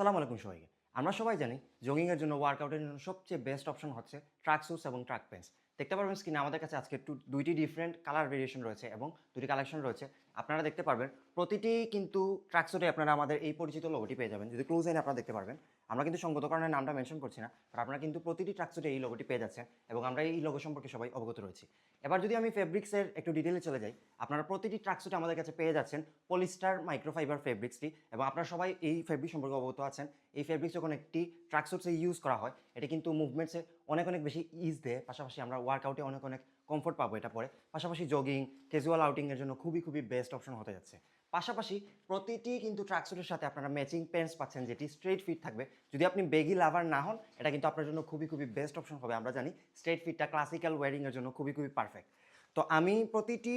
আসসালামু আলাইকুম সবাইকে। আমরা সবাই জানি জগিংয়ের জন্য ওয়ার্কআউটের জন্য সবচেয়ে বেস্ট অপশন হচ্ছে ট্রাক স্যুটস এবং ট্রাক প্যান্টস। দেখতে পারবেন স্ক্রিনে আমাদের কাছে আজকে ২টি ডিফারেন্ট কালার ভেরিয়েশন রয়েছে এবং ২টি কালেকশন রয়েছে। আপনারা দেখতে পারবেন প্রতিটি কিন্তু ট্রাক স্যুটে আপনারা আমাদের এই পরিচিত লোগোটি পেয়ে যাবেন। যদি ক্লোজ এনে আপনারা দেখতে পারবেন। আমরা কিন্তু সঙ্গত কারণে নামটা মেনশন করছি না। বাট আপনারা কিন্তু প্রতিটি ট্রাক স্যুটে এই লোগোটি পেয়ে যাচ্ছেন এবং আমরা এই লোগো সম্পর্কে সবাই অবগত রয়েছি। এবার যদি আমি ফেব্রিক্সের একটু ডিটেইলে চলে যাই, আপনারা প্রতিটি ট্রাক স্যুটে আমাদের কাছে পেয়ে যাচ্ছেন পলিস্টার মাইক্রোফাইবার ফেব্রিক্সটি এবং আপনারা সবাই এই ফেব্রিক সম্পর্কে অবগত আছেন। এই ফেব্রিক্স যখন একটি ট্রাকস্যুটসে ইউজ করা হয়, এটা কিন্তু মুভমেন্টসে অনেক বেশি ইজ দেয়। পাশাপাশি আমরা ওয়ার্কআউটে অনেক কমফোর্ট পাবো এটা পরে। পাশাপাশি জগিং, ক্যাজুয়াল আউটিংয়ের জন্য খুবই বেস্ট অপশন হতে যাচ্ছে। পাশাপাশি প্রতিটি কিন্তু ট্রাকস্যুটের সাথে আপনারা ম্যাচিং প্যান্টস পাচ্ছেন যেটি স্ট্রেট ফিট থাকবে। যদি আপনি বেগি লাভার না হন, এটা কিন্তু আপনার জন্য খুবই বেস্ট অপশন হবে। আমরা জানি স্ট্রেট ফিটটা ক্লাসিক্যাল ওয়্যারিংয়ের জন্য খুবই পারফেক্ট। তো আমি প্রতিটি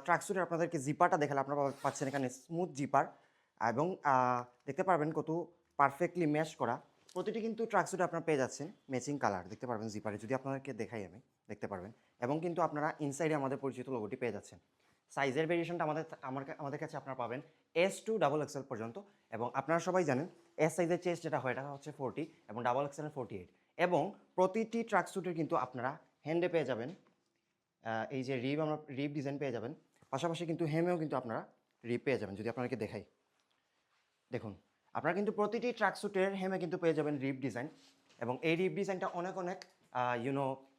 ট্রাকস্যুটের আপনাদেরকে জিপারটা দেখালে আপনারা পাচ্ছেন এখানে স্মুথ জিপার এবং দেখতে পারবেন কত পারফেক্টলি ম্যাশ করা। প্রতিটি কিন্তু ট্রাকস্যুটে আপনারা পেয়ে যাচ্ছেন ম্যাচিং কালার দেখতে পারবেন জিপারে, যদি আপনাদেরকে দেখাই আমি দেখতে পারবেন। এবং কিন্তু আপনারা ইনসাইডে আমাদের পরিচিত লোগোটি পেয়ে যাচ্ছেন। সাইজের ভেরিয়েশনটা আমাদের কাছে আপনারা পাবেন S2 ডাবল এক্সেল পর্যন্ত। এবং আপনারা সবাই জানেন এস সাইজের চেস্ট যেটা হয় এটা হচ্ছে 40 এবং ডাবল এক্সেলের 48। এবং প্রতিটি ট্রাকস্যুটের কিন্তু আপনারা হ্যান্ডে পেয়ে যাবেন এই যে রিব ডিজাইন পেয়ে যাবেন। পাশাপাশি কিন্তু হেমেও কিন্তু আপনারা রিব পেয়ে যাবেন। যদি আপনাদেরকে দেখাই, দেখুন আপনারা কিন্তু প্রতিটি ট্রাকস্যুটের হেমে কিন্তু পেয়ে যাবেন রিব ডিজাইন এবং এই রিব ডিজাইনটা অনেক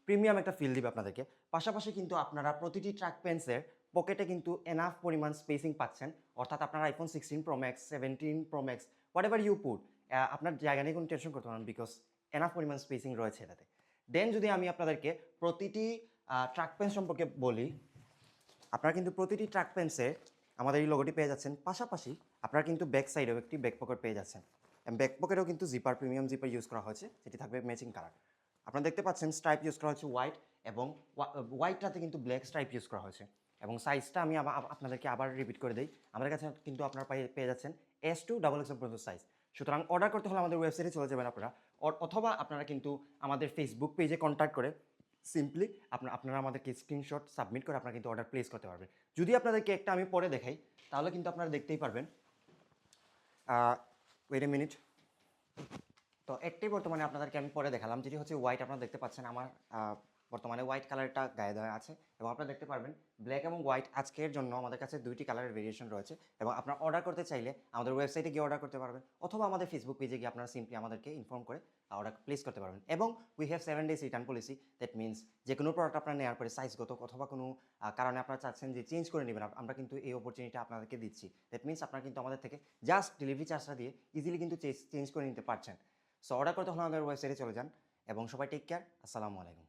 প্রিমিয়াম একটা ফিল দিবে আপনাদেরকে। পাশাপাশি কিন্তু আপনারা প্রতিটি ট্রাক প্যান্টসের পকেটে কিন্তু এনাফ পরিমাণ স্পেসিং পাচ্ছেন। অর্থাৎ আপনারা iPhone 16 Pro Max, 17 Pro Max, whatever you put, আপনার জায়গা নিয়ে কোনো টেনশন করতে পারেন বিকজ এনাফ পরিমাণ স্পেসিং রয়েছে এটাতে। দেন যদি আমি আপনাদেরকে প্রতিটি ট্রাক প্যান্ট সম্পর্কে বলি, আপনারা কিন্তু প্রতিটি ট্রাক প্যান্টসে আমাদের এই লোগোটি পেয়ে যাচ্ছেন। পাশাপাশি আপনারা কিন্তু ব্যাক সাইডেও একটি ব্যাক পকেট পেয়ে যাচ্ছেন। ব্যাক পকেটেও কিন্তু জিপার প্রিমিয়াম জিপার ইউজ করা হয়েছে, যেটি থাকবে ম্যাচিং কালার। আপনারা দেখতে পাচ্ছেন স্ট্রাইপ ইউজ করা হয়েছে হোয়াইট এবং হোয়াইটটাতে কিন্তু ব্ল্যাক স্ট্রাইপ ইউজ করা হয়েছে। এবং সাইজটা আমি আপনাদেরকে আবার রিপিট করে দিই, আমাদের কাছে কিন্তু আপনারা পেয়ে যাচ্ছেন S2 ডাবল এক্সেল পর্যন্ত সাইজ। সুতরাং অর্ডার করতে হলে আমাদের ওয়েবসাইটে চলে যাবেন আপনারা, অথবা আপনারা কিন্তু আমাদের ফেসবুক পেজে কন্ট্যাক্ট করে সিম্পলি আপনারা আমাদেরকে স্ক্রিনশট সাবমিট করে আপনারা কিন্তু অর্ডার প্লেস করতে পারবেন। যদি আপনাদেরকে একটা আমি পরে দেখাই তাহলে কিন্তু আপনারা দেখতেই পারবেন। Wait a minute. তো একটাই বর্তমানে আপনাদেরকে আমি পরে দেখালাম, যেটি হচ্ছে হোয়াইট। আপনারা দেখতে পাচ্ছেন আমার বর্তমানে হোয়াইট কালারটা গায়ে দেওয়া আছে এবং আপনারা দেখতে পারবেন ব্ল্যাক এবং হোয়াইট আজকের জন্য আমাদের কাছে 2টি কালারের ভেরিয়েশন রয়েছে। এবং আপনারা অর্ডার করতে চাইলে আমাদের ওয়েবসাইটে গিয়ে অর্ডার করতে পারবেন, অথবা আমাদের ফেসবুক পেজে গিয়ে আপনারা সিম্পলি আমাদেরকে ইনফর্ম করে অর্ডার প্লেস করতে পারবেন। এবং we have 7 days return policy. That means যে কোনো প্রোডাক্ট আপনারা নেওয়ার পরে সাইজগত অথবা কোনো কারণে আপনারা চাচ্ছেন যে চেঞ্জ করে নেবেন, আমরা কিন্তু এই অপরচুনিটি আপনাদেরকে দিচ্ছি। দ্যাট মিনস আপনারা কিন্তু আমাদের থেকে জাস্ট ডেলিভারি চার্জটা দিয়ে ইজিলি কিন্তু চেঞ্জ করে নিতে পারছেন। সো অর্ডার করতে হলে আমাদের ওয়েবসাইটে চলে যান এবং সবাই টেক কেয়ার। আসসালামু আলাইকুম।